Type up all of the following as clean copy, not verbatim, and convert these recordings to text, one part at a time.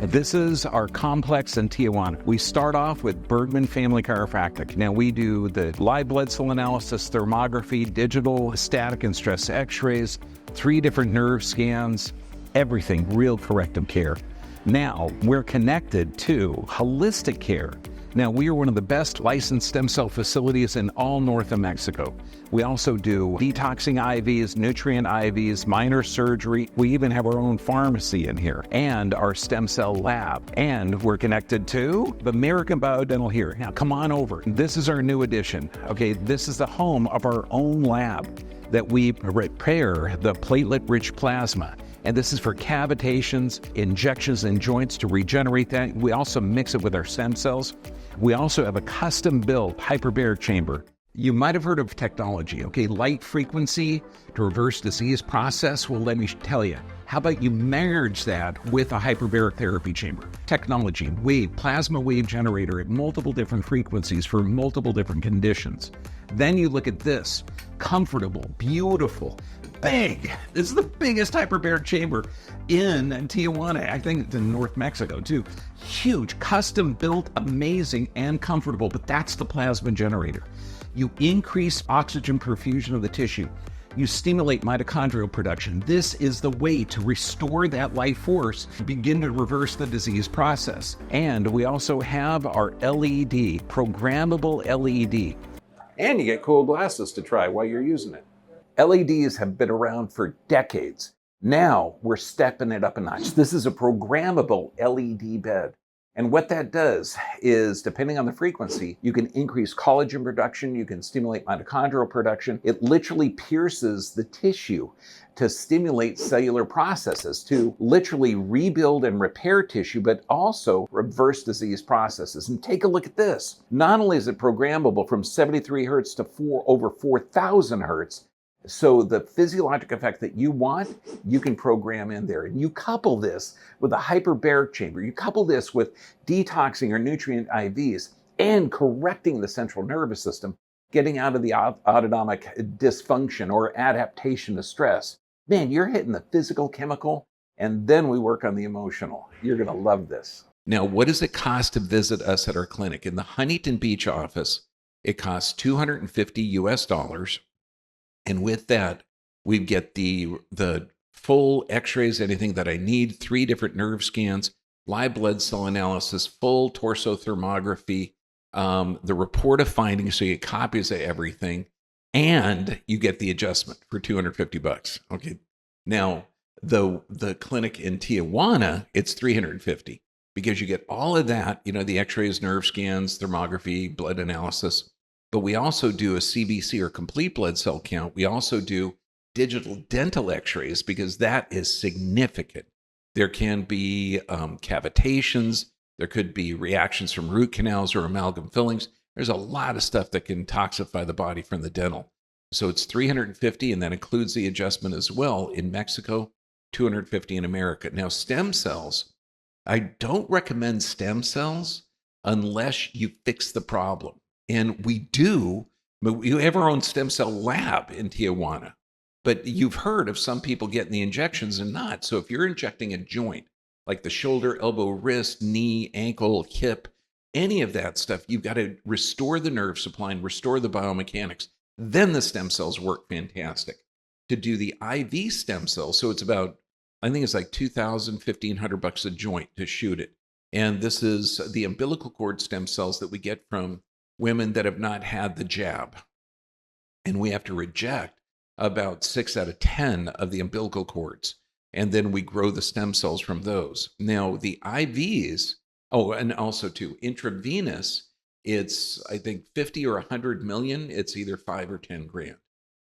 This is our complex in Tijuana. We start off with Bergman Family Chiropractic. Now we do the live blood cell analysis, thermography, digital, static and stress x-rays, 3 different nerve scans, everything, real corrective care. Now we're connected to holistic care. Now, we are one of the best licensed stem cell facilities in all north of Mexico. We also do detoxing IVs, nutrient IVs, minor surgery. We even have our own pharmacy in here and our stem cell lab. And we're connected to American Biodental here. Now, come on over. This is our new addition. Okay, this is the home of our own lab that we repair the platelet-rich plasma. And this is for cavitations, injections in joints to regenerate that. We also mix it with our stem cells. We also have a custom-built hyperbaric chamber. You might have heard of technology, okay? Light frequency to reverse disease process. Well, let me tell you, how about you marriage that with a hyperbaric therapy chamber? Technology, plasma wave generator at multiple different frequencies for multiple different conditions. Then you look at this, comfortable, beautiful, big. This is the biggest hyperbaric chamber in Tijuana. I think it's in North Mexico too. Huge, custom built, amazing and comfortable, but that's the plasma generator. You increase oxygen perfusion of the tissue. You stimulate mitochondrial production. This is the way to restore that life force, begin to reverse the disease process. And we also have our LED, programmable LED. And you get cool glasses to try while you're using it. LEDs have been around for decades. Now we're stepping it up a notch. This is a programmable LED bed. And what that does is, depending on the frequency, you can increase collagen production, you can stimulate mitochondrial production. It literally pierces the tissue to stimulate cellular processes, to literally rebuild and repair tissue, but also reverse disease processes. And take a look at this. Not only is it programmable from 73 hertz to over 4,000 hertz, so the physiologic effect that you want, you can program in there. And you couple this with a hyperbaric chamber. You couple this with detoxing or nutrient IVs and correcting the central nervous system, getting out of the autonomic dysfunction or adaptation to stress. Man, you're hitting the physical, chemical, and then we work on the emotional. You're going to love this. Now, what does it cost to visit us at our clinic? In the Huntington Beach office, it costs $250. And with that, we get the full x-rays, anything that I need, 3 different nerve scans, live blood cell analysis, full torso thermography, the report of findings, so you get copies of everything, and you get the adjustment for $250. Okay. Now, the clinic in Tijuana, it's $350 because you get all of that, the x-rays, nerve scans, thermography, blood analysis. But we also do a CBC or complete blood cell count. We also do digital dental x-rays because that is significant. There can be cavitations. There could be reactions from root canals or amalgam fillings. There's a lot of stuff that can toxify the body from the dental. So it's $350, and that includes the adjustment as well in Mexico, $250 in America. Now, stem cells, I don't recommend stem cells unless you fix the problem. And we do, but we have our own stem cell lab in Tijuana. But you've heard of some people getting the injections and not. So if you're injecting a joint, like the shoulder, elbow, wrist, knee, ankle, hip, any of that stuff, you've got to restore the nerve supply and restore the biomechanics. Then the stem cells work fantastic. To do the IV stem cells, so it's about, I think it's like $2,000, $1,500 a joint to shoot it. And this is the umbilical cord stem cells that we get from women that have not had the jab. And we have to reject about 6 out of 10 of the umbilical cords. And then we grow the stem cells from those. Now, the IVs, and also too, intravenous, it's, I think, 50 or 100 million. It's either 5 or 10 grand.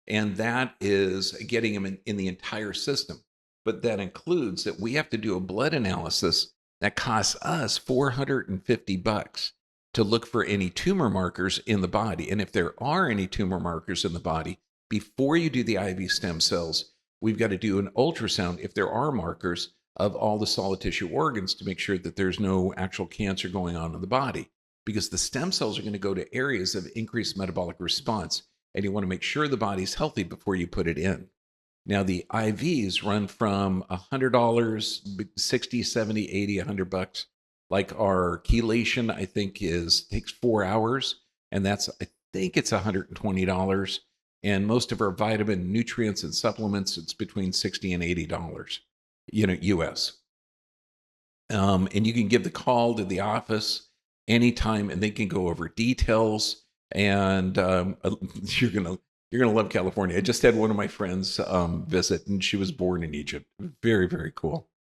And that is getting them in the entire system. But that includes that we have to do a blood analysis that costs us $450 to look for any tumor markers in the body. And if there are any tumor markers in the body, before you do the IV stem cells, we've got to do an ultrasound, if there are markers, of all the solid tissue organs to make sure that there's no actual cancer going on in the body. Because the stem cells are going to go to areas of increased metabolic response, and you want to make sure the body's healthy before you put it in. Now the IVs run from $100, 60, 70, 80, $100. Like our chelation, I think takes 4 hours, and I think it's $120. And most of our vitamin, nutrients, and supplements, it's between $60 and $80, US. And you can give the call to the office anytime, and they can go over details. And you're gonna love California. I just had one of my friends visit, and she was born in Egypt. Very, very cool.